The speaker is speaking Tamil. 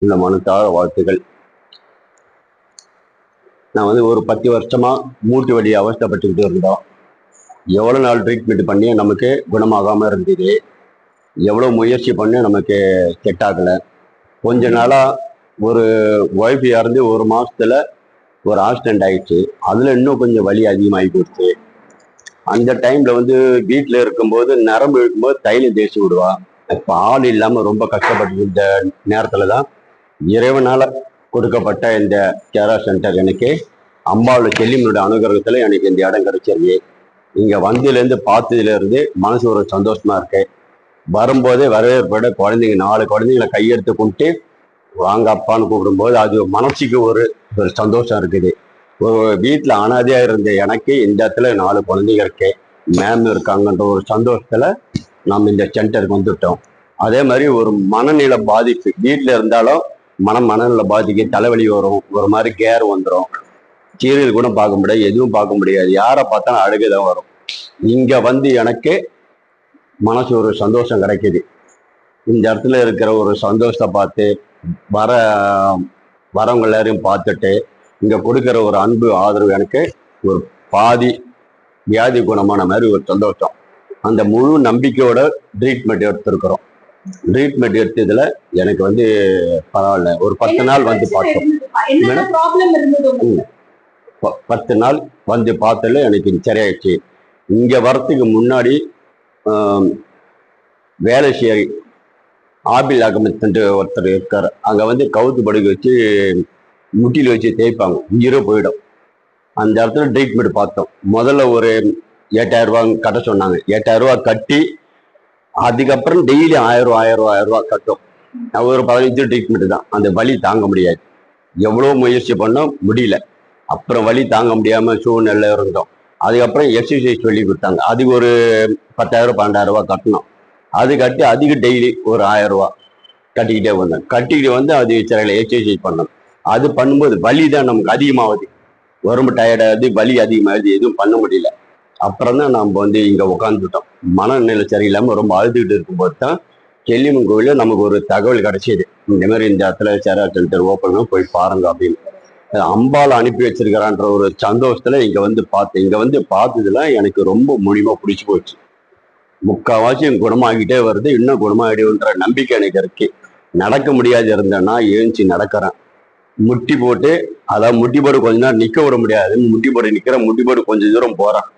இந்த மனத்தார வாழ்த்துக்கள். நான் வந்து ஒரு 10 வருஷமா மூட்டு வலி அவஸ்தைப்பட்டுக்கிட்டு இருந்தோம். எவ்வளோ நாள் ட்ரீட்மெண்ட் பண்ணி நமக்கு குணமாகாம இருந்தது. எவ்வளோ முயற்சி பண்ணி நமக்கு செட் ஆகலை. கொஞ்ச நாளா ஒரு ஒய்ஃப் இறந்து 1 மாசத்துல ஒரு ஆக்சிடென்ட் ஆயிடுச்சு. அதுல இன்னும் கொஞ்சம் வலி அதிகமாகி போச்சு. அந்த டைம்ல வந்து வீட்டுல இருக்கும்போது நரம்பு இருக்கும்போது தைலம் தேய்ச்சி விடுவா. இப்ப ஆள் இல்லாம ரொம்ப கஷ்டப்பட்டு இந்த நேரத்துலதான் இறைவனால கொடுக்கப்பட்ட இந்த கேரா சென்டர் எனக்கு அம்பாவோட செல்லிமனுடைய அனுகிரகத்துல எனக்கு இந்த இடம் கிடைச்சிருக்கு. இங்க வந்ததுலேருந்து பார்த்ததுல இருந்து மனசு ஒரு சந்தோஷமா இருக்கு. வரும்போதே வரவேற்போட குழந்தைங்க 4 குழந்தைங்களை கையெடுத்து கும்பிட்டு வாங்க அப்பான்னு கூப்பிடும்போது அது மனசுக்கு ஒரு ஒரு சந்தோஷம் இருக்குது. ஒரு வீட்டுல அனாதையா இருந்த எனக்கு இந்த இடத்துல 4 குழந்தைங்க இருக்கு, மேம் இருக்காங்கன்ற ஒரு சந்தோஷத்துல நாம் இந்த சென்டருக்கு வந்துட்டோம். அதே மாதிரி ஒரு மனநிலை பாதிப்பு வீட்டுல இருந்தாலும் மனநிலை பாதிக்கு, தலைவலி வரும், ஒரு மாதிரி கேர் வந்துடும், சீரியல் கூட பார்க்க முடியாது, எதுவும் பார்க்க முடியாது, யாரை பார்த்தாலும் அழுகுதான் வரும். இங்க வந்து எனக்கு மனசு ஒரு சந்தோஷம் கிடைக்குது. இந்த இடத்துல இருக்கிற ஒரு சந்தோஷத்தை பார்த்து வரவங்க எல்லாரையும் பார்த்துட்டு இங்க கொடுக்குற ஒரு அன்பு ஆதரவு எனக்கு ஒரு பாதி வியாதி குணமான மாதிரி ஒரு சந்தோஷம். அந்த முழு நம்பிக்கையோட ட்ரீட்மெண்ட் எடுத்திருக்கிறோம். ட்ரீட்மெண்ட் எடுத்ததுல எனக்கு வந்து பரவாயில்ல. ஒரு 10 நாள் வந்து பார்த்தோம். 10 நாள் வந்து பார்த்ததுல எனக்கு சரியாயிடுச்சு. இங்க வரத்துக்கு முன்னாடி வேலைச்சேரி ஆபில் அகமது ஒருத்தர் இருக்காரு. அங்க வந்து கவுத்து படுக்க வச்சு முட்டியில் வச்சு தேய்ப்பாங்க, உயிரே போயிடும். அந்த இடத்துல ட்ரீட்மெண்ட் பார்த்தோம். முதல்ல ஒரு 8000 ரூபாய் கட்ட சொன்னாங்க. 8000 ரூபாய் கட்டி அதுக்கப்புறம் டெய்லி 1000 ரூபாய் கட்டும். ஒரு 15 ட்ரீட்மெண்ட் தான். அந்த வலி தாங்க முடியாது. எவ்வளோ முயற்சி பண்ணோம், முடியல. அப்புறம் வலி தாங்க முடியாம சூழ்நிலை இருந்தோம். அதுக்கப்புறம் எக்ஸசைஸ் சொல்லி கொடுத்தாங்க. அதுக்கு ஒரு 10,000 12,000 ரூபாய் கட்டணும். அது கட்டி அதுக்கு டெய்லி ஒரு 1000 ரூபாய் கட்டிக்கிட்டே வந்தேன். கட்டிக்கிட்டு வந்து அது சில எக்ஸசைஸ் பண்ணணும். அது பண்ணும்போது வலி தான் நமக்கு அதிகமாகுது. உடம்பு டயர்டாகுது, வலி அதிகமாகுது, எதுவும் பண்ண முடியல. அப்புறம் தான் நம்ம வந்து இங்க உட்காந்துட்டோம். மனநிலை சரியில்லாம ரொம்ப அழுதுகிட்டு இருக்கும்போது தான் செல்லியம்மன் கோவில நமக்கு ஒரு தகவல் கிடைச்சிது. இந்த மாதிரி இந்த இடத்துல சேரா சென்டர் ஓப்பன் போய் பாருங்க அப்படின்னு. அம்பாள் அனுப்பி வச்சிருக்கிறான்ற ஒரு சந்தோஷத்துல இங்க வந்து பார்த்தேன். இங்க வந்து பார்த்ததுல எனக்கு ரொம்ப முழுமா பிடிச்சி போச்சு. முக்கால்வாசி குணமாகிட்டே வருது, இன்னும் குணமாகிடுன்ற நம்பிக்கை எனக்கு இருக்கு. நடக்க முடியாது இருந்தேன்னா எழுந்துச்சு நடக்கிறேன். முட்டி போட்டு, அதாவது முட்டி போட்டு கொஞ்ச நேரம் நிக்க விட முடியாது, முட்டி போட்டு நிக்கிறேன், முட்டி போட்டு கொஞ்சம் தூரம் போறேன்.